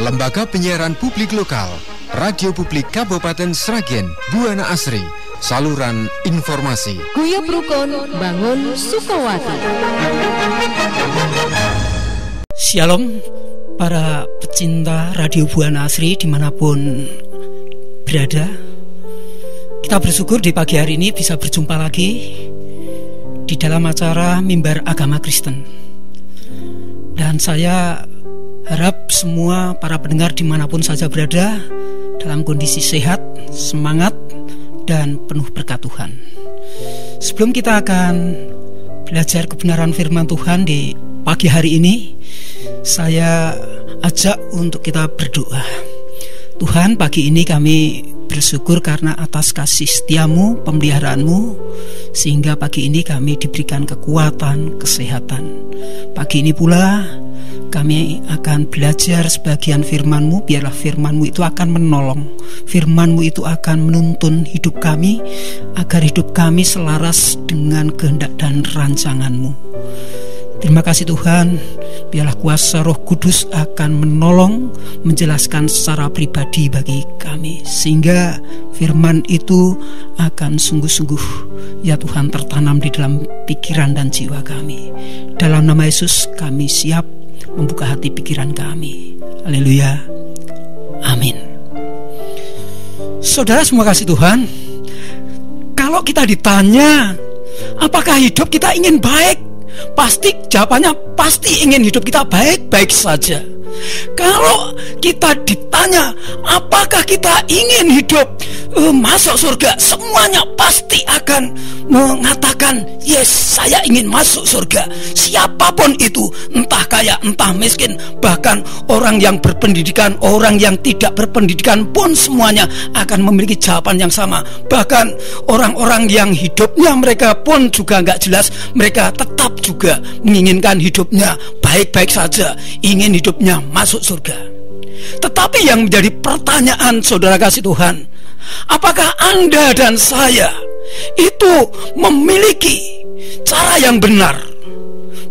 Lembaga Penyiaran Publik Lokal, Radio Publik Kabupaten Sragen, Buana Asri, saluran informasi. Guyub Rukun Bangun Sukawati. Shalom para pecinta Radio Buana Asri dimanapun berada. Kita bersyukur di pagi hari ini bisa berjumpa lagi di dalam acara Mimbar Agama Kristen. Dan saya harap semua para pendengar dimanapun saja berada dalam kondisi sehat, semangat, dan penuh berkat Tuhan. Sebelum kita akan belajar kebenaran firman Tuhan di pagi hari ini, saya ajak untuk kita berdoa. Tuhan, pagi ini kami bersyukur karena atas kasih setiamu, pemeliharaanmu, sehingga pagi ini kami diberikan kekuatan, kesehatan. Pagi ini pula kami akan belajar sebagian firman-Mu. Biarlah firman-Mu itu akan menolong, firman-Mu itu akan menuntun hidup kami, agar hidup kami selaras dengan kehendak dan rancangan-Mu. Terima kasih Tuhan, biarlah kuasa Roh Kudus akan menolong, menjelaskan secara pribadi bagi kami, sehingga firman itu akan sungguh-sungguh, ya Tuhan, tertanam di dalam pikiran dan jiwa kami. Dalam nama Yesus kami siap membuka hati pikiran kami. Haleluya, amin. Saudara semua kasih Tuhan, kalau kita ditanya apakah hidup kita ingin baik, pasti jawabannya pasti ingin hidup kita baik-baik saja. Kalau kita ditanya apakah kita ingin hidup masuk surga, semuanya pasti akan mengatakan yes, saya ingin masuk surga. Siapapun itu, entah kaya, entah miskin, bahkan orang yang berpendidikan, orang yang tidak berpendidikan pun semuanya akan memiliki jawaban yang sama. Bahkan orang-orang yang hidupnya mereka pun juga nggak jelas, mereka tetap juga menginginkan hidupnya baik-baik saja, ingin hidupnya masuk surga. Tetapi yang menjadi pertanyaan saudara kasih Tuhan, apakah Anda dan saya itu memiliki cara yang benar?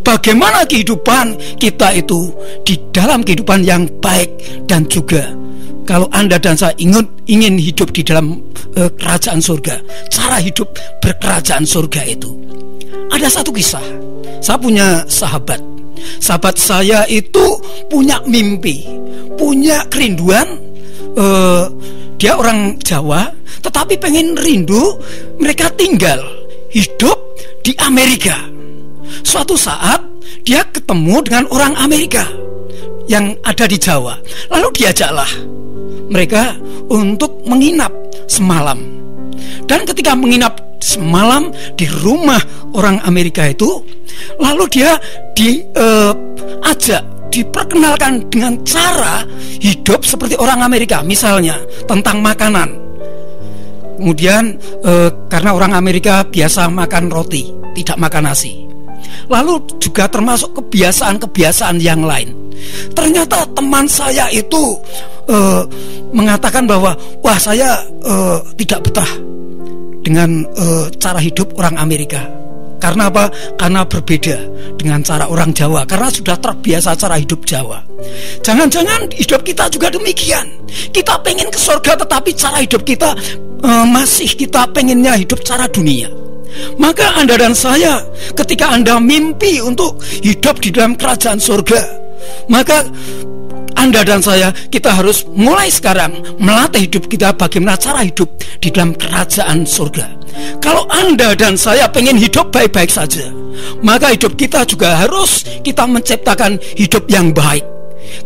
Bagaimana kehidupan kita itu di dalam kehidupan yang baik, dan juga kalau Anda dan saya ingin hidup di dalam kerajaan surga, cara hidup berkerajaan surga itu. Ada satu kisah. Saya punya sahabat saya itu punya mimpi, punya kerinduan. Dia orang Jawa, tetapi pengen rindu mereka tinggal hidup di Amerika. Suatu saat dia ketemu dengan orang Amerika yang ada di Jawa. Lalu diajaklah mereka untuk menginap semalam. Dan ketika menginap semalam di rumah orang Amerika itu, lalu dia diperkenalkan dengan cara hidup seperti orang Amerika, misalnya tentang makanan. Kemudian karena orang Amerika biasa makan roti, tidak makan nasi. Lalu juga termasuk kebiasaan-kebiasaan yang lain. Ternyata teman saya itu mengatakan bahwa wah, saya tidak betah dengan cara hidup orang Amerika. Karena apa? Karena berbeda dengan cara orang Jawa, karena sudah terbiasa cara hidup Jawa. Jangan-jangan hidup kita juga demikian. Kita pengen ke surga, tetapi cara hidup kita masih kita pengennya hidup cara dunia. Maka Anda dan saya, ketika Anda mimpi untuk hidup di dalam kerajaan surga, maka Anda dan saya, kita harus mulai sekarang melatih hidup kita bagaimana cara hidup di dalam kerajaan surga. Kalau Anda dan saya pengen hidup baik-baik saja, maka hidup kita juga harus kita menciptakan hidup yang baik.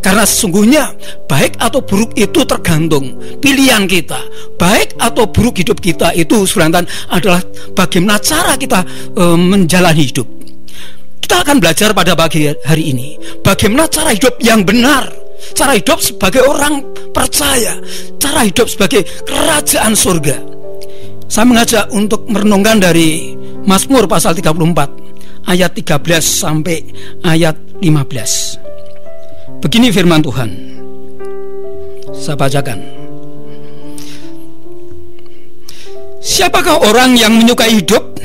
Karena sesungguhnya baik atau buruk itu tergantung pilihan kita. Baik atau buruk hidup kita itu sebenarnya adalah bagaimana cara kita menjalani hidup. Kita akan belajar pada pagi hari ini bagaimana cara hidup yang benar, cara hidup sebagai orang percaya, cara hidup sebagai kerajaan surga. Saya mengajak untuk merenungkan dari Mazmur pasal 34 ayat 13 sampai ayat 15. Begini firman Tuhan, saya bacakan. Siapakah orang yang menyukai hidup,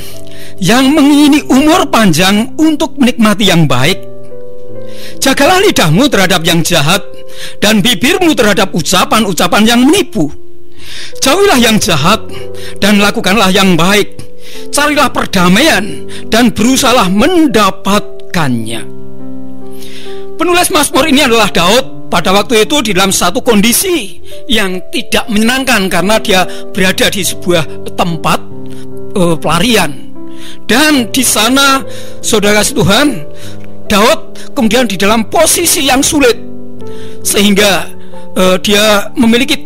yang mengingini umur panjang untuk menikmati yang baik? Jagalah lidahmu terhadap yang jahat, dan bibirmu terhadap ucapan-ucapan yang menipu. Jauhilah yang jahat dan lakukanlah yang baik. Carilah perdamaian dan berusahalah mendapatkannya. Penulis Mazmur ini adalah Daud. Pada waktu itu di dalam satu kondisi yang tidak menyenangkan karena dia berada di sebuah tempat pelarian. Dan di sana, saudara Tuhan, Daud kemudian di dalam posisi yang sulit, sehingga dia memiliki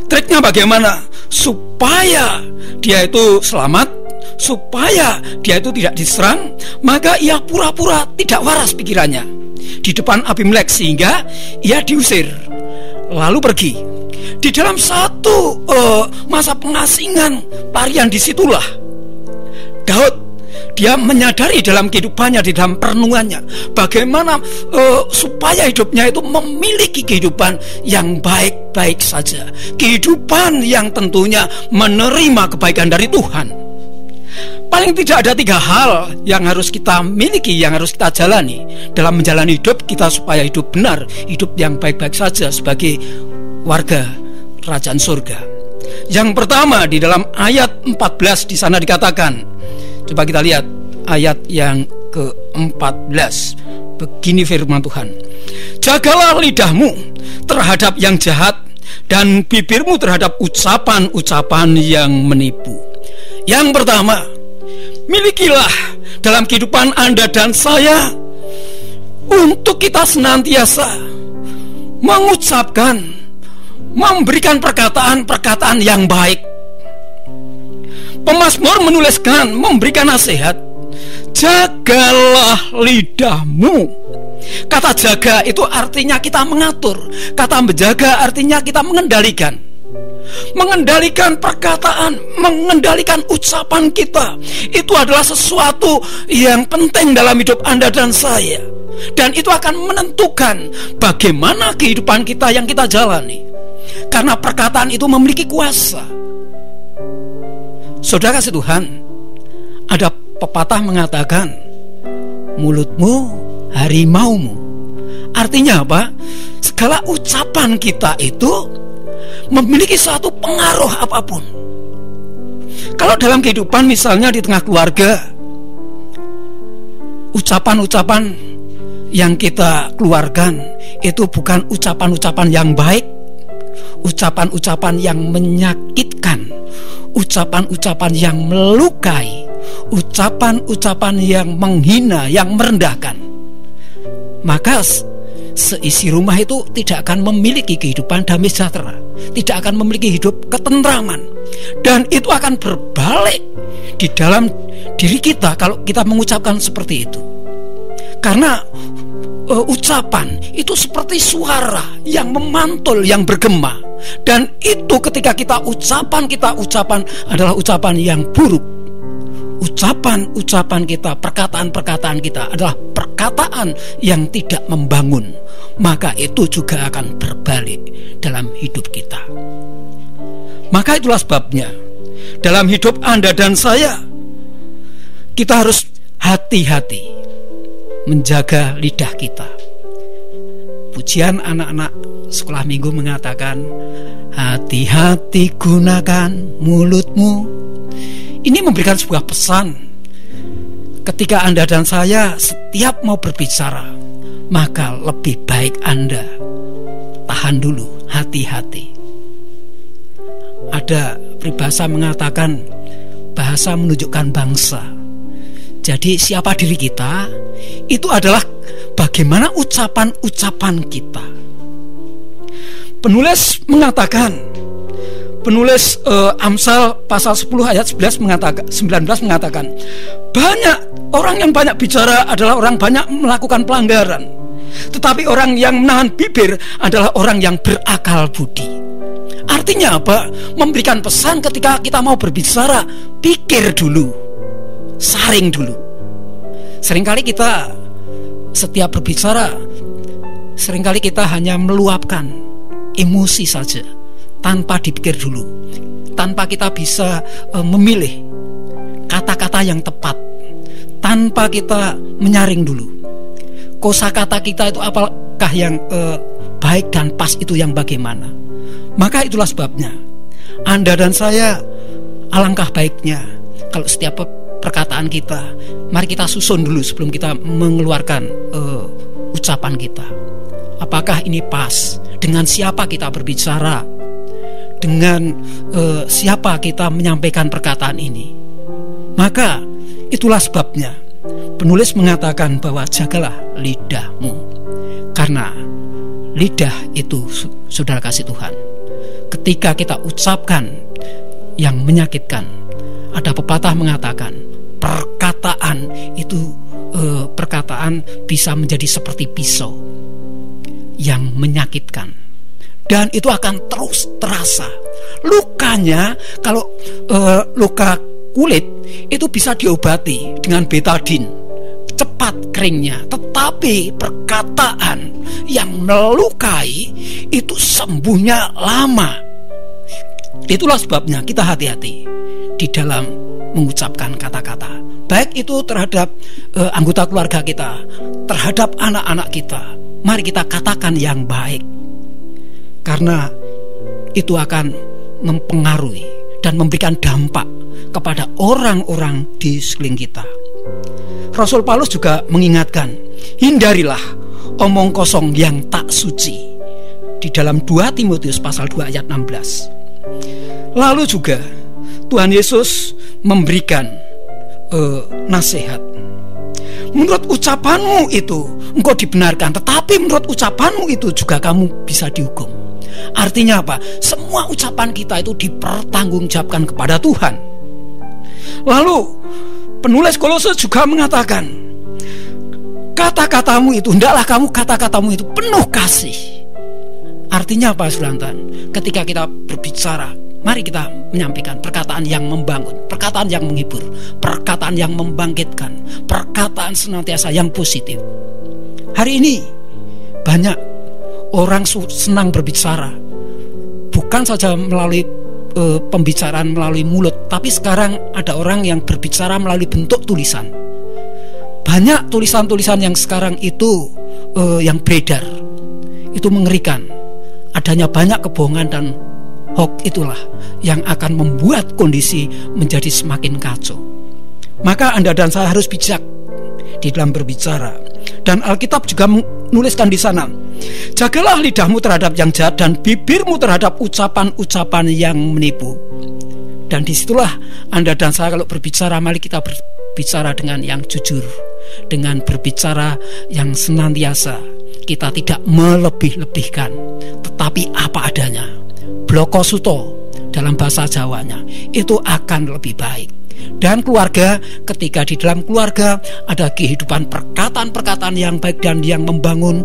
treknya bagaimana supaya dia itu selamat, supaya dia itu tidak diserang. Maka ia pura-pura tidak waras pikirannya di depan Abimelek, sehingga ia diusir lalu pergi. Di dalam satu masa pengasingan pelarian, disitulah Daud dia menyadari dalam kehidupannya, di dalam perenungannya, bagaimana supaya hidupnya itu memiliki kehidupan yang baik-baik saja, kehidupan yang tentunya menerima kebaikan dari Tuhan. Paling tidak ada 3 hal yang harus kita miliki, yang harus kita jalani dalam menjalani hidup kita supaya hidup benar, hidup yang baik-baik saja sebagai warga kerajaan surga. Yang pertama, di dalam ayat 14 di sana dikatakan, coba kita lihat ayat yang ke-14. Begini firman Tuhan: jagalah lidahmu terhadap yang jahat dan bibirmu terhadap ucapan-ucapan yang menipu. Yang pertama, milikilah dalam kehidupan Anda dan saya untuk kita senantiasa mengucapkan, memberikan perkataan-perkataan yang baik. Pemazmur menuliskan, memberikan nasihat, jagalah lidahmu. Kata jaga itu artinya kita mengatur, kata menjaga artinya kita mengendalikan. Mengendalikan perkataan, mengendalikan ucapan kita, itu adalah sesuatu yang penting dalam hidup Anda dan saya. Dan itu akan menentukan bagaimana kehidupan kita yang kita jalani, karena perkataan itu memiliki kuasa. Saudara kasih Tuhan, ada pepatah mengatakan, mulutmu harimaumu. Artinya apa? Segala ucapan kita itu memiliki suatu pengaruh apapun. Kalau dalam kehidupan, misalnya di tengah keluarga, ucapan-ucapan yang kita keluarkan itu bukan ucapan-ucapan yang baik, ucapan-ucapan yang menyakitkan, ucapan-ucapan yang melukai, ucapan-ucapan yang menghina, yang merendahkan, maka seisi rumah itu tidak akan memiliki kehidupan damai sejahtera, tidak akan memiliki hidup ketentraman. Dan itu akan berbalik di dalam diri kita kalau kita mengucapkan seperti itu. Karena ucapan itu seperti suara yang memantul, yang bergema. Dan itu ketika kita ucapan adalah ucapan yang buruk. Ucapan-ucapan kita, perkataan-perkataan kita adalah perkataan yang tidak membangun, maka itu juga akan berbalik dalam hidup kita. Maka itulah sebabnya dalam hidup Anda dan saya, kita harus hati-hati menjaga lidah kita. Pujian anak-anak sekolah minggu mengatakan, hati-hati gunakan mulutmu. Ini memberikan sebuah pesan. Ketika Anda dan saya setiap mau berbicara, maka lebih baik Anda tahan dulu, hati-hati. Ada peribahasa mengatakan, bahasa menunjukkan bangsa. Jadi siapa diri kita, itu adalah bagaimana ucapan-ucapan kita. Penulis mengatakan, penulis Amsal pasal 10 ayat 19 mengatakan, banyak orang yang banyak bicara adalah orang banyak melakukan pelanggaran, tetapi orang yang menahan bibir adalah orang yang berakal budi. Artinya apa? Memberikan pesan ketika kita mau berbicara, pikir dulu, saring dulu. Seringkali kita setiap berbicara, seringkali kita hanya meluapkan emosi saja, tanpa dipikir dulu, tanpa kita bisa memilih kata-kata yang tepat, tanpa kita menyaring dulu kosakata kita itu apakah yang baik dan pas itu yang bagaimana. Maka itulah sebabnya Anda dan saya, alangkah baiknya kalau setiap perkataan kita, mari kita susun dulu sebelum kita mengeluarkan ucapan kita. Apakah ini pas? Dengan siapa kita berbicara? Dengan siapa kita menyampaikan perkataan ini? Maka itulah sebabnya penulis mengatakan bahwa jagalah lidahmu, karena lidah itu, saudara kasih Tuhan, ketika kita ucapkan yang menyakitkan, ada pepatah mengatakan perkataan itu perkataan bisa menjadi seperti pisau yang menyakitkan, dan itu akan terus terasa. Lukanya, kalau luka kulit itu bisa diobati dengan betadin, cepat keringnya. Tetapi perkataan yang melukai itu sembuhnya lama. Itulah sebabnya kita hati-hati di dalam mengucapkan kata-kata, baik itu terhadap anggota keluarga kita, terhadap anak-anak kita. Mari kita katakan yang baik, karena itu akan mempengaruhi dan memberikan dampak kepada orang-orang di sekeliling kita. Rasul Paulus juga mengingatkan, hindarilah omong kosong yang tak suci, di dalam 2 Timotius pasal 2 ayat 16. Lalu juga Tuhan Yesus memberikan nasihat. Menurut ucapanmu itu engkau dibenarkan, tetapi menurut ucapanmu itu juga kamu bisa dihukum. Artinya apa? Semua ucapan kita itu dipertanggungjawabkan kepada Tuhan. Lalu penulis Kolose juga mengatakan, kata-katamu itu, hendaklah kamu kata-katamu itu penuh kasih. Artinya apa, saudara? Ketika kita berbicara, mari kita menyampaikan perkataan yang membangun, perkataan yang menghibur, perkataan yang membangkitkan, perkataan senantiasa yang positif. Hari ini banyak orang senang berbicara, bukan saja melalui pembicaraan melalui mulut, tapi sekarang ada orang yang berbicara melalui bentuk tulisan. Banyak tulisan-tulisan yang sekarang itu yang beredar, itu mengerikan. Adanya banyak kebohongan dan hoax, itulah yang akan membuat kondisi menjadi semakin kacau. Maka Anda dan saya harus bijak di dalam berbicara. Dan Alkitab juga menuliskan di sana, jagalah lidahmu terhadap yang jahat dan bibirmu terhadap ucapan-ucapan yang menipu. Dan disitulah Anda dan saya kalau berbicara, mari kita berbicara dengan yang jujur, dengan berbicara yang senantiasa kita tidak melebih-lebihkan, tetapi apa adanya. Bloko suto dalam bahasa Jawanya, itu akan lebih baik. Dan keluarga, ketika di dalam keluarga ada kehidupan perkataan-perkataan yang baik dan yang membangun,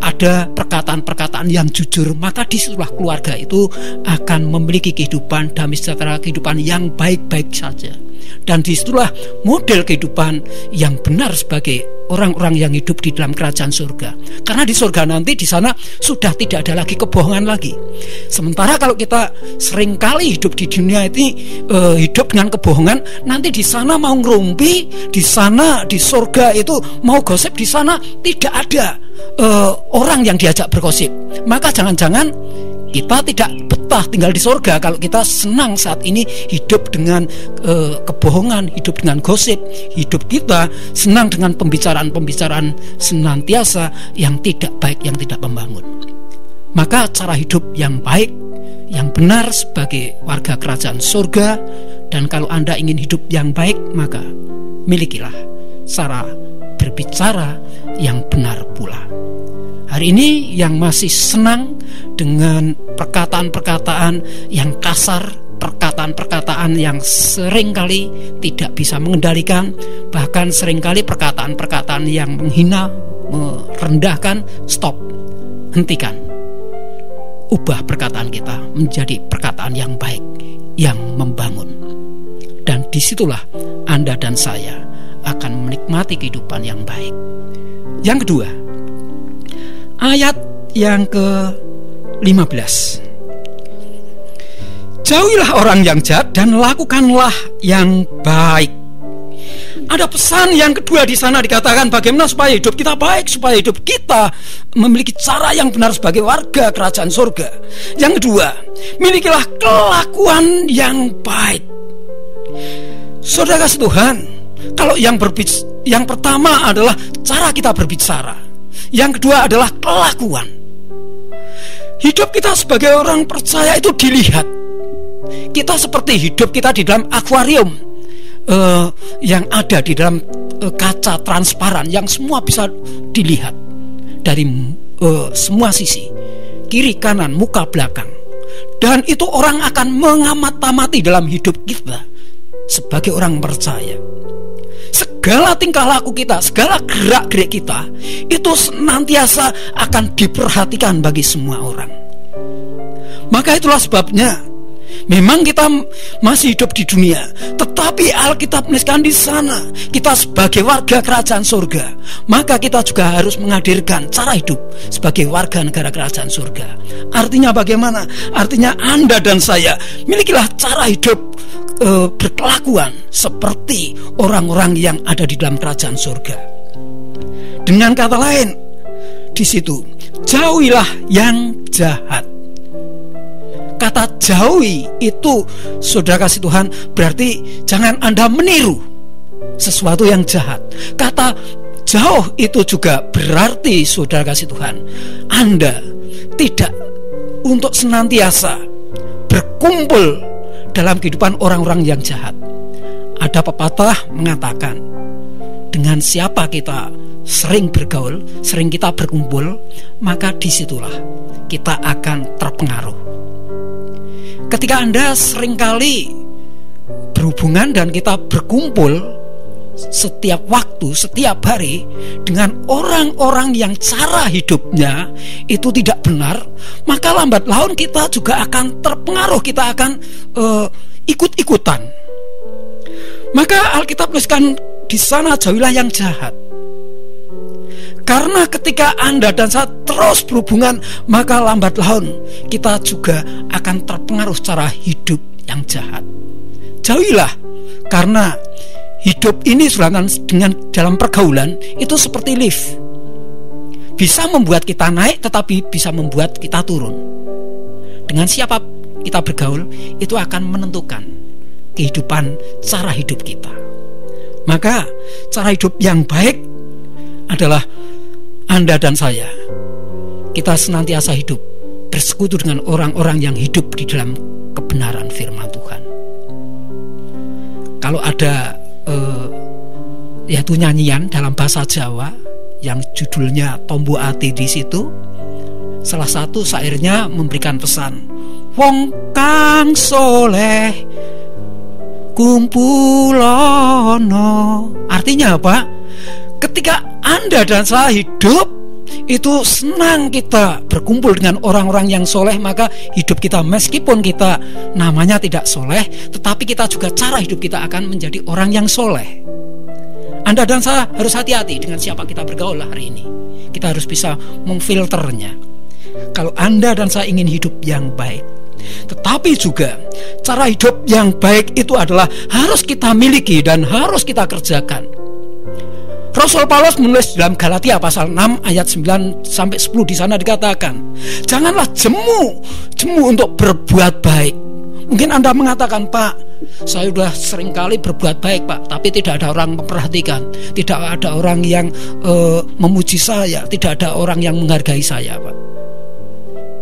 ada perkataan-perkataan yang jujur, maka disitulah keluarga itu akan memiliki kehidupan damai sejahtera, kehidupan yang baik-baik saja. Dan disitulah model kehidupan yang benar sebagai orang-orang yang hidup di dalam kerajaan surga. Karena di surga nanti, di sana sudah tidak ada lagi kebohongan lagi. Sementara kalau kita seringkali hidup di dunia ini hidup dengan kebohongan, nanti di sana mau ngerumpi, di sana di surga itu mau gosip, di sana tidak ada orang yang diajak bergosip. Maka jangan-jangan kita tidak betah tinggal di surga kalau kita senang saat ini hidup dengan kebohongan, hidup dengan gosip, hidup kita senang dengan pembicaraan-pembicaraan senantiasa yang tidak baik, yang tidak membangun. Maka cara hidup yang baik, yang benar sebagai warga kerajaan surga, dan kalau Anda ingin hidup yang baik, maka milikilah cara berbicara yang benar pula. Hari ini yang masih senang dengan perkataan-perkataan yang kasar, perkataan-perkataan yang seringkali tidak bisa mengendalikan, bahkan seringkali perkataan-perkataan yang menghina, merendahkan, stop, hentikan. Ubah perkataan kita menjadi perkataan yang baik, yang membangun. Dan disitulah Anda dan saya akan menikmati kehidupan yang baik. Yang kedua, ayat yang ke-15. Jauhilah orang yang jahat dan lakukanlah yang baik. Ada pesan yang kedua di sana dikatakan bagaimana supaya hidup kita baik, supaya hidup kita memiliki cara yang benar sebagai warga kerajaan surga. Yang kedua, milikilah kelakuan yang baik. Saudara kasih Tuhan, kalau yang pertama adalah cara kita berbicara, yang kedua adalah kelakuan. Hidup kita sebagai orang percaya itu dilihat. Kita seperti hidup kita di dalam akuarium yang ada di dalam kaca transparan yang semua bisa dilihat dari semua sisi, kiri kanan, muka belakang. Dan itu orang akan mengamat-amati dalam hidup kita sebagai orang percaya. Segala tingkah laku kita, segala gerak-gerik kita itu senantiasa akan diperhatikan bagi semua orang. Maka itulah sebabnya memang kita masih hidup di dunia, tetapi Alkitab menuliskan di sana kita sebagai warga kerajaan surga, maka kita juga harus menghadirkan cara hidup sebagai warga negara kerajaan surga. Artinya bagaimana? Artinya Anda dan saya milikilah cara hidup berkelakuan seperti orang-orang yang ada di dalam kerajaan surga. Dengan kata lain, di situ jauhilah yang jahat. Kata jauhi itu, saudara kasih Tuhan, berarti jangan Anda meniru sesuatu yang jahat. Kata jauh itu juga berarti, saudara kasih Tuhan, Anda tidak untuk senantiasa berkumpul dalam kehidupan orang-orang yang jahat. Ada pepatah mengatakan, dengan siapa kita sering bergaul, sering kita berkumpul, maka disitulah kita akan terpengaruh. Ketika Anda seringkali berhubungan dan kita berkumpul setiap waktu, setiap hari dengan orang-orang yang cara hidupnya itu tidak benar, maka lambat laun kita juga akan terpengaruh, kita akan ikut-ikutan. Maka Alkitab menuliskan di sana jauhilah yang jahat. Karena ketika Anda dan saya terus berhubungan, maka lambat laun kita juga akan terpengaruh secara hidup yang jahat. Jauhilah, karena hidup ini dengan dalam pergaulan itu seperti lift. Bisa membuat kita naik, tetapi bisa membuat kita turun. Dengan siapa kita bergaul, itu akan menentukan kehidupan cara hidup kita. Maka cara hidup yang baik adalah Anda dan saya, kita senantiasa hidup bersekutu dengan orang-orang yang hidup di dalam kebenaran firman Tuhan. Kalau ada yaitu nyanyian dalam bahasa Jawa yang judulnya Tombo Ati, di situ salah satu syairnya memberikan pesan, wong kang soleh kumpulono. Artinya apa? Ketika Anda dan saya hidup itu senang kita berkumpul dengan orang-orang yang soleh, maka hidup kita meskipun kita namanya tidak soleh, tetapi kita juga cara hidup kita akan menjadi orang yang soleh. Anda dan saya harus hati-hati dengan siapa kita bergaul hari ini. Kita harus bisa memfilternya. Kalau Anda dan saya ingin hidup yang baik, tetapi juga cara hidup yang baik itu adalah harus kita miliki dan harus kita kerjakan. Rasul Paulus menulis dalam Galatia pasal 6 ayat 9 sampai 10, di sana dikatakan, janganlah jemu untuk berbuat baik. Mungkin Anda mengatakan, Pak, saya sudah seringkali berbuat baik, Pak, tapi tidak ada orang memperhatikan, tidak ada orang yang memuji saya, tidak ada orang yang menghargai saya, Pak.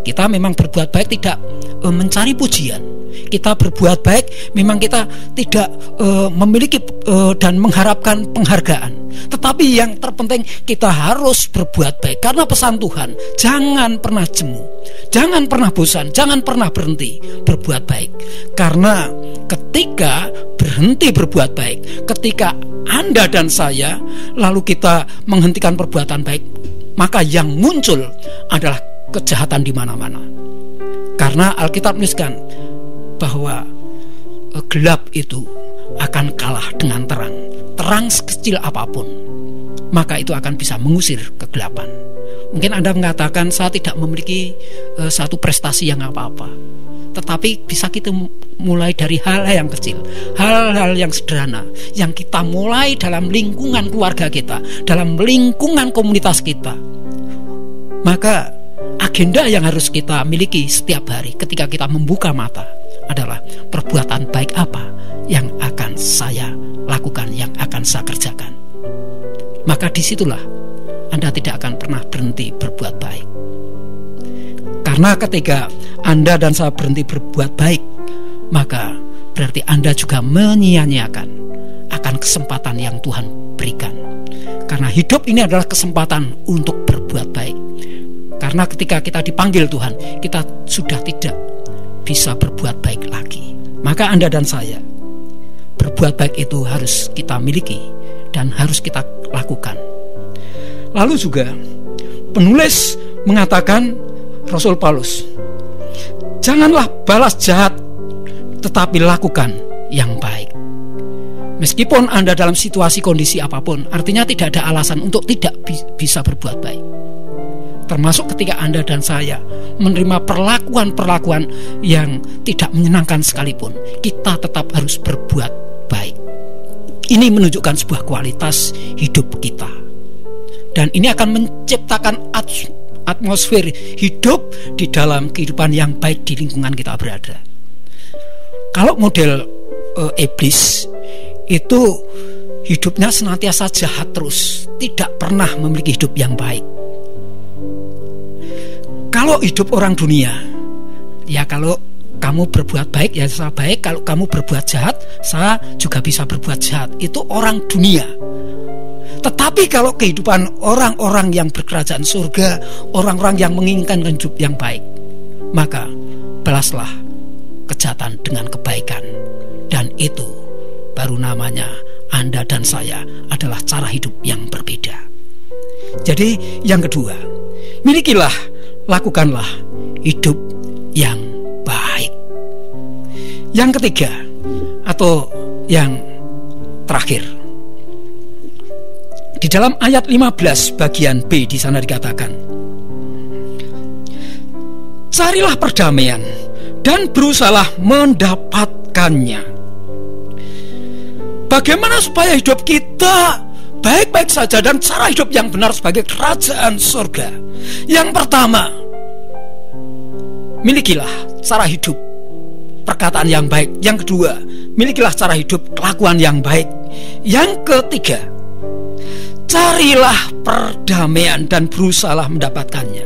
Kita memang berbuat baik tidak mencari pujian. Kita berbuat baik memang kita tidak memiliki dan mengharapkan penghargaan. Tetapi yang terpenting kita harus berbuat baik, karena pesan Tuhan, jangan pernah jemu, jangan pernah bosan, jangan pernah berhenti berbuat baik. Karena ketika berhenti berbuat baik, ketika Anda dan saya lalu kita menghentikan perbuatan baik, maka yang muncul adalah kejahatan di mana-mana. Karena Alkitab menuliskan bahwa gelap itu akan kalah dengan terang. Terang sekecil apapun, maka itu akan bisa mengusir kegelapan. Mungkin Anda mengatakan, saya tidak memiliki satu prestasi yang apa-apa, tetapi bisa kita mulai dari hal-hal yang kecil, hal-hal yang sederhana, yang kita mulai dalam lingkungan keluarga kita, dalam lingkungan komunitas kita. Maka agenda yang harus kita miliki setiap hari ketika kita membuka mata adalah perbuatan baik apa yang akan saya lakukan, yang akan saya kerjakan. Maka disitulah Anda tidak akan pernah berhenti berbuat baik. Karena ketika Anda dan saya berhenti berbuat baik, maka berarti Anda juga menyia-nyiakan akan kesempatan yang Tuhan berikan. Karena hidup ini adalah kesempatan untuk berbuat baik. Karena ketika kita dipanggil Tuhan, kita sudah tidak bisa berbuat baik lagi. Maka Anda dan saya, berbuat baik itu harus kita miliki dan harus kita lakukan. Lalu juga penulis mengatakan, Rasul Paulus, janganlah balas jahat, tetapi lakukan yang baik. Meskipun Anda dalam situasi kondisi apapun, artinya tidak ada alasan untuk tidak bisa berbuat baik. Termasuk ketika Anda dan saya menerima perlakuan-perlakuan yang tidak menyenangkan sekalipun, kita tetap harus berbuat baik. Ini menunjukkan sebuah kualitas hidup kita. Dan ini akan menciptakan atmosfer hidup di dalam kehidupan yang baik di lingkungan kita berada. Kalau model iblis itu hidupnya senantiasa jahat terus, tidak pernah memiliki hidup yang baik. Kalau hidup orang dunia, ya kalau kamu berbuat baik ya saya baik, kalau kamu berbuat jahat saya juga bisa berbuat jahat. Itu orang dunia. Tetapi kalau kehidupan orang-orang yang berkerajaan surga, orang-orang yang menginginkan hidup yang baik, maka balaslah kejahatan dengan kebaikan. Dan itu baru namanya Anda dan saya adalah cara hidup yang berbeda. Jadi yang kedua, milikilah, lakukanlah hidup yang baik. Yang ketiga, atau yang terakhir, di dalam ayat 15 bagian B di sana dikatakan, carilah perdamaian dan berusahalah mendapatkannya. Bagaimana supaya hidup kita baik-baik saja dan cara hidup yang benar sebagai kerajaan surga? Yang pertama, milikilah cara hidup perkataan yang baik. Yang kedua, milikilah cara hidup kelakuan yang baik. Yang ketiga, carilah perdamaian dan berusahalah mendapatkannya.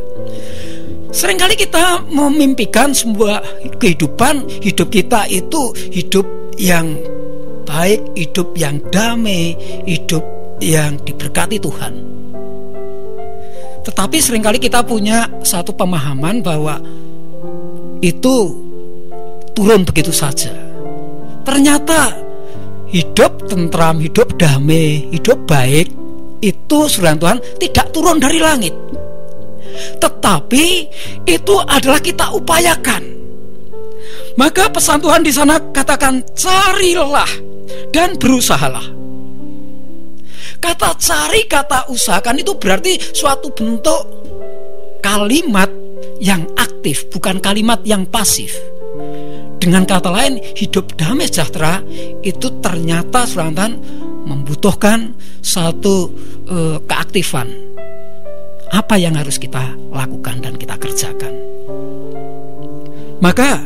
Seringkali kita memimpikan sebuah kehidupan, hidup kita itu hidup yang baik, hidup yang damai, hidup yang diberkati Tuhan. Tetapi seringkali kita punya satu pemahaman bahwa itu turun begitu saja. Ternyata hidup tentram, hidup damai, hidup baik itu firman Tuhan tidak turun dari langit, tetapi itu adalah kita upayakan. Maka pesan Tuhan di sana katakan carilah dan berusahalah. Kata cari, kata usahakan itu berarti suatu bentuk kalimat yang aktif, bukan kalimat yang pasif. Dengan kata lain, hidup damai sejahtera itu ternyata Tuhan membutuhkan satu keaktifan. Apa yang harus kita lakukan dan kita kerjakan? Maka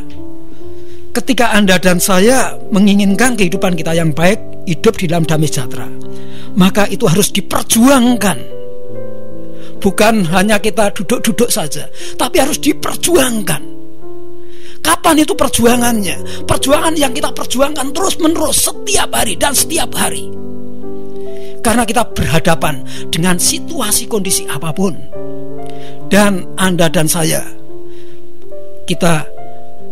ketika Anda dan saya menginginkan kehidupan kita yang baik, hidup di dalam damai sejahtera, maka itu harus diperjuangkan. Bukan hanya kita duduk-duduk saja, tapi harus diperjuangkan. Kapan itu perjuangannya? Perjuangan yang kita perjuangkan terus-menerus setiap hari dan setiap hari. Karena kita berhadapan dengan situasi kondisi apapun. Dan Anda dan saya, kita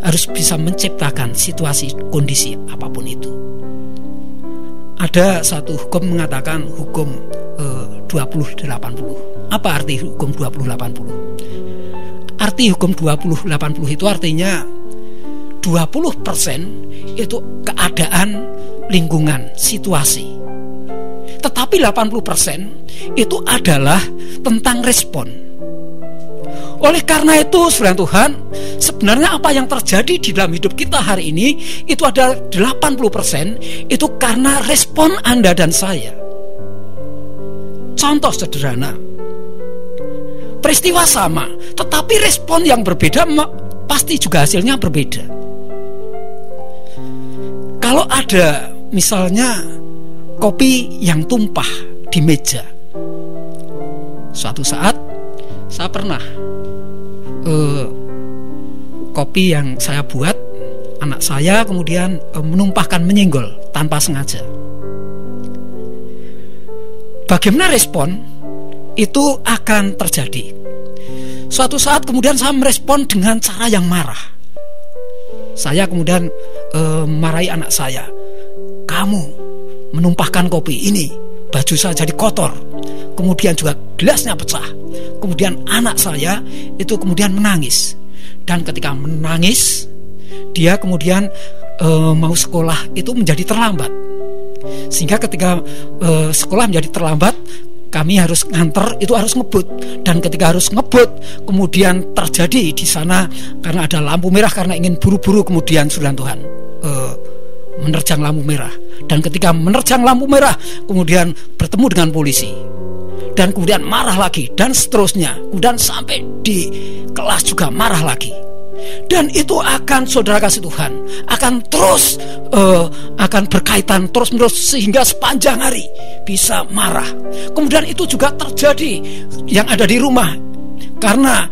harus bisa menciptakan situasi kondisi apapun itu. Ada satu hukum mengatakan hukum 20-80. Apa arti hukum 20-80? Arti hukum 20-80 itu artinya 20% itu keadaan, lingkungan, situasi. Tetapi 80% itu adalah tentang respon. Oleh karena itu, saudara Tuhan, sebenarnya apa yang terjadi di dalam hidup kita hari ini itu adalah 80% itu karena respon Anda dan saya. Contoh sederhana, peristiwa sama, tetapi respon yang berbeda pasti juga hasilnya berbeda. Kalau ada misalnya kopi yang tumpah di meja, suatu saat saya pernah kopi yang saya buat, anak saya kemudian menumpahkan, menyenggol tanpa sengaja. Bagaimana respon itu akan terjadi? Suatu saat kemudian saya merespon dengan cara yang marah. Saya kemudian marahi anak saya, kamu menumpahkan kopi ini, baju saya jadi kotor, kemudian juga gelasnya pecah. Kemudian anak saya itu kemudian menangis, dan ketika menangis dia kemudian mau sekolah itu menjadi terlambat, sehingga ketika sekolah menjadi terlambat, kami harus nganter, itu harus ngebut. Dan ketika harus ngebut, kemudian terjadi di sana karena ada lampu merah, karena ingin buru-buru, kemudian saudara Tuhan menerjang lampu merah. Dan ketika menerjang lampu merah, kemudian bertemu dengan polisi, dan kemudian marah lagi, dan seterusnya. Kemudian sampai di kelas juga marah lagi. Dan itu akan, saudara kasih Tuhan, akan terus akan berkaitan terus-menerus sehingga sepanjang hari bisa marah. Kemudian itu juga terjadi yang ada di rumah, karena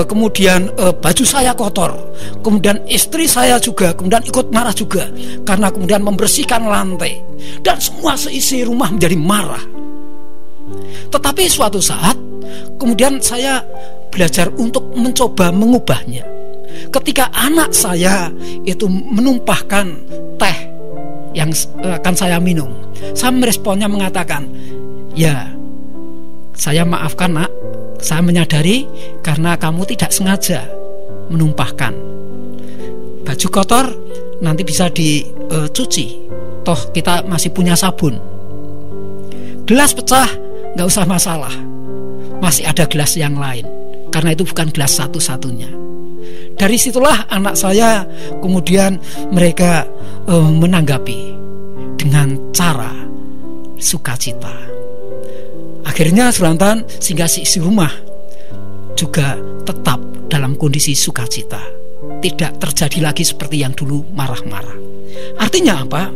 kemudian baju saya kotor, kemudian istri saya juga kemudian ikut marah juga, karena kemudian membersihkan lantai, dan semua seisi rumah menjadi marah. Tetapi suatu saat kemudian saya belajar untuk mencoba mengubahnya. Ketika anak saya itu menumpahkan teh yang akan saya minum, saya meresponnya mengatakan, ya saya maafkan nak, saya menyadari karena kamu tidak sengaja menumpahkan. Baju kotor nanti bisa dicuci, toh kita masih punya sabun. Gelas pecah, gak usah masalah, masih ada gelas yang lain, karena itu bukan gelas satu-satunya. Dari situlah anak saya kemudian mereka menanggapi dengan cara sukacita. Akhirnya selantan, sehingga si rumah juga tetap dalam kondisi sukacita, tidak terjadi lagi seperti yang dulu marah-marah. Artinya apa?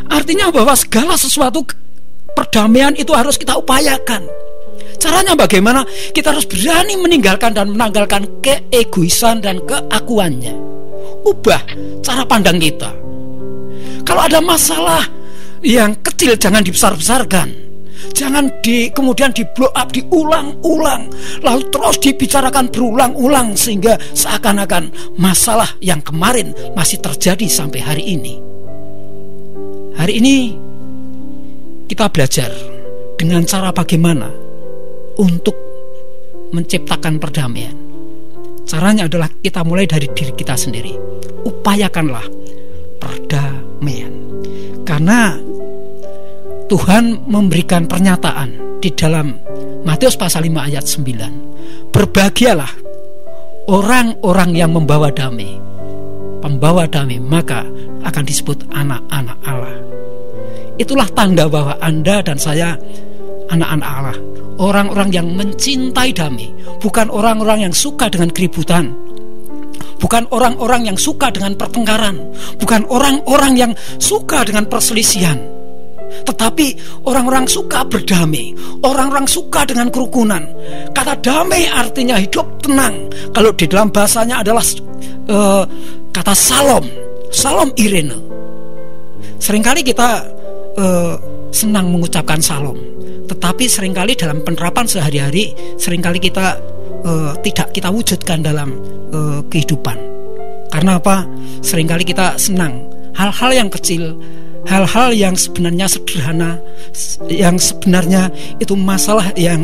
Artinya bahwa segala sesuatu perdamaian itu harus kita upayakan. Caranya bagaimana? Kita harus berani meninggalkan dan menanggalkan keegoisan dan keakuannya. Ubah cara pandang kita. Kalau ada masalah yang kecil jangan dibesar-besarkan, jangan kemudian di blow up, diulang-ulang, lalu terus dibicarakan berulang-ulang sehingga seakan-akan masalah yang kemarin masih terjadi sampai hari ini. Hari ini kita belajar dengan cara bagaimana untuk menciptakan perdamaian. Caranya adalah kita mulai dari diri kita sendiri. Upayakanlah perdamaian. Karena Tuhan memberikan pernyataan di dalam Matius pasal 5 ayat 9. Berbahagialah orang-orang yang membawa damai. Pembawa damai maka akan disebut anak-anak Allah. Itulah tanda bahwa Anda dan saya anak-anak Allah, orang-orang yang mencintai damai, bukan orang-orang yang suka dengan keributan, bukan orang-orang yang suka dengan pertengkaran, bukan orang-orang yang suka dengan perselisihan, tetapi orang-orang suka berdamai, orang-orang suka dengan kerukunan. Kata damai artinya hidup tenang. Kalau di dalam bahasanya adalah kata Shalom Irene. Seringkali kita senang mengucapkan Shalom, tetapi seringkali dalam penerapan sehari-hari seringkali kita tidak kita wujudkan dalam kehidupan. Karena apa? Seringkali kita senang hal-hal yang kecil, hal-hal yang sebenarnya sederhana, yang sebenarnya itu masalah yang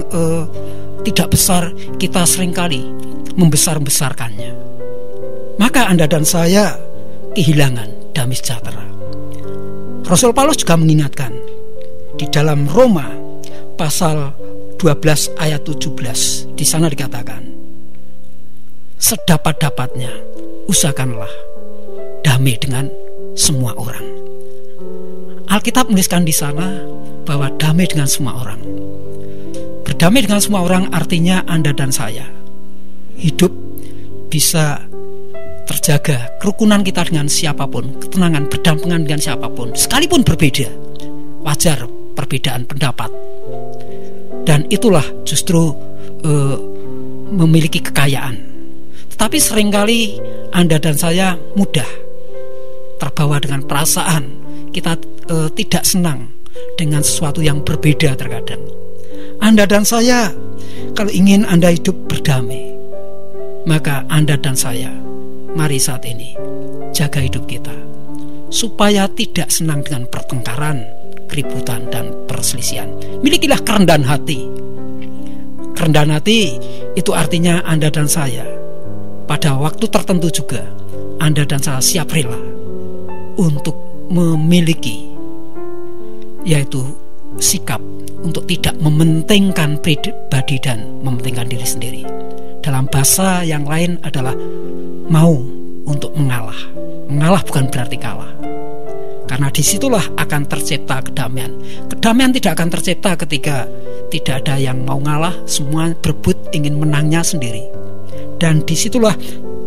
tidak besar, kita seringkali membesar-besarkannya. Maka Anda dan saya kehilangan damai sejahtera. Rasul Paulus juga mengingatkan di dalam Roma pasal 12 ayat 17, di sana dikatakan, sedapat-dapatnya usahakanlah damai dengan semua orang. Alkitab menuliskan di sana bahwa damai dengan semua orang. Berdamai dengan semua orang artinya Anda dan saya hidup bisa terjaga, kerukunan kita dengan siapapun, ketenangan, berdampingan dengan siapapun, sekalipun berbeda. Wajar perbedaan pendapat. Dan itulah justru memiliki kekayaan. Tetapi seringkali Anda dan saya mudah terbawa dengan perasaan kita tidak senang dengan sesuatu yang berbeda terkadang. Anda dan saya, kalau ingin Anda hidup berdamai, maka Anda dan saya, mari saat ini jaga hidup kita supaya tidak senang dengan pertengkaran, keributan, dan perselisihan. Milikilah kerendahan hati. Kerendahan hati itu artinya Anda dan saya pada waktu tertentu juga Anda dan saya siap rela untuk memiliki, yaitu sikap untuk tidak mementingkan pribadi dan mementingkan diri sendiri. Dalam bahasa yang lain adalah mau untuk mengalah. Mengalah bukan berarti kalah. Karena disitulah akan tercipta kedamaian. Kedamaian tidak akan tercipta ketika tidak ada yang mau ngalah, semua berebut ingin menangnya sendiri. Dan disitulah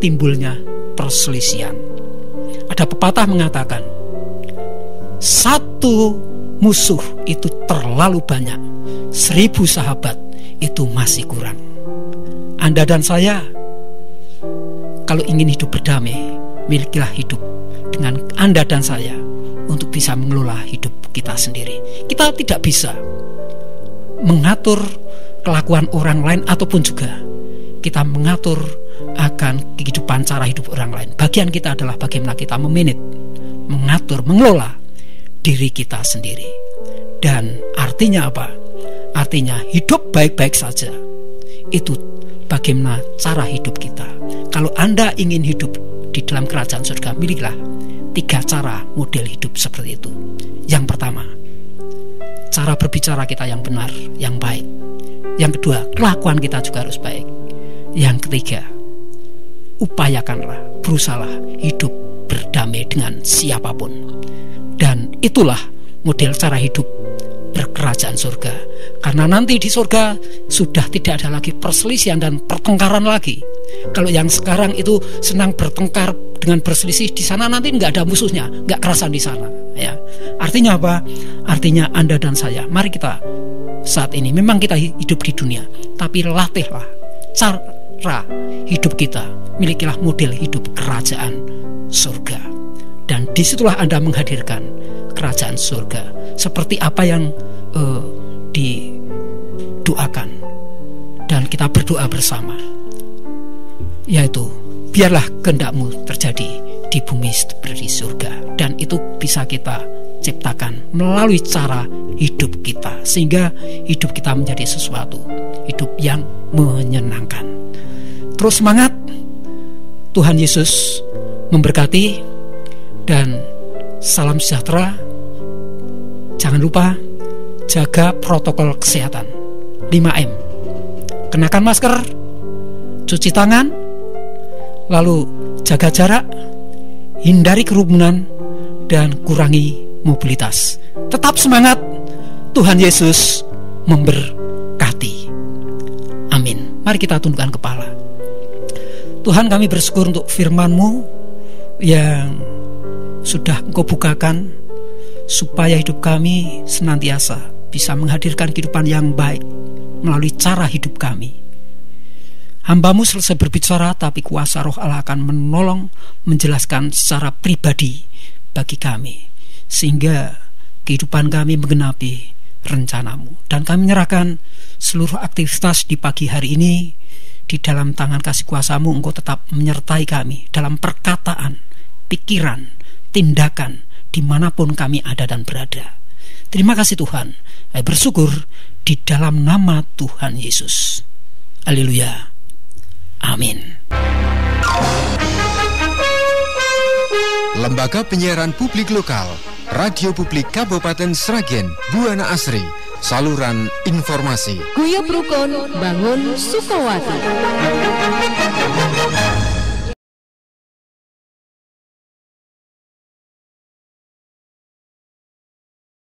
timbulnya perselisihan. Ada pepatah mengatakan, satu musuh itu terlalu banyak, 1000 sahabat itu masih kurang. Anda dan saya, kalau ingin hidup berdamai, milikilah hidup dengan Anda dan saya untuk bisa mengelola hidup kita sendiri. Kita tidak bisa mengatur kelakuan orang lain ataupun juga kita mengatur akan kehidupan cara hidup orang lain. Bagian kita adalah bagaimana kita memanage, mengatur, mengelola diri kita sendiri. Dan artinya apa? Artinya hidup baik-baik saja. Itu bagaimana cara hidup kita. Kalau Anda ingin hidup di dalam kerajaan surga, milikilah 3 cara model hidup seperti itu. Yang pertama, cara berbicara kita yang benar, yang baik. Yang kedua, kelakuan kita juga harus baik. Yang ketiga, upayakanlah, berusahalah hidup berdamai dengan siapapun. Dan itulah model cara hidup berkerajaan surga. Karena nanti di surga sudah tidak ada lagi perselisihan dan pertengkaran lagi. Kalau yang sekarang itu senang bertengkar dengan berselisih, di sana nanti nggak ada musuhnya, nggak kerasan di sana. Ya, artinya apa? Artinya Anda dan saya, mari kita saat ini memang kita hidup di dunia, tapi latihlah cara hidup kita, milikilah model hidup kerajaan surga. Dan disitulah Anda menghadirkan kerajaan surga seperti apa yang didoakan. Dan kita berdoa bersama, yaitu biarlah kehendak-Mu terjadi di bumi seperti surga. Dan itu bisa kita ciptakan melalui cara hidup kita, sehingga hidup kita menjadi sesuatu hidup yang menyenangkan. Terus semangat. Tuhan Yesus memberkati. Dan salam sejahtera. Jangan lupa jaga protokol kesehatan 5M. Kenakan masker, cuci tangan, lalu jaga jarak, hindari kerumunan, dan kurangi mobilitas. Tetap semangat. Tuhan Yesus memberkati. Amin. Mari kita tundukkan kepala. Tuhan, kami bersyukur untuk firman-Mu yang sudah Engkau bukakan supaya hidup kami senantiasa bisa menghadirkan kehidupan yang baik melalui cara hidup kami. Hamba-Mu selesai berbicara, tapi kuasa Roh Allah akan menolong menjelaskan secara pribadi bagi kami, sehingga kehidupan kami menggenapi rencana-Mu. Dan kami menyerahkan seluruh aktivitas di pagi hari ini di dalam tangan kasih kuasa-Mu. Engkau tetap menyertai kami dalam perkataan, pikiran, tindakan, dimanapun kami ada dan berada. Terima kasih Tuhan. Saya bersyukur di dalam nama Tuhan Yesus. Haleluya. Amin. Lembaga Penyiaran Publik Lokal, Radio Publik Kabupaten Sragen, Buana Asri, saluran informasi. Guyub Rukun Bangun Sukawati.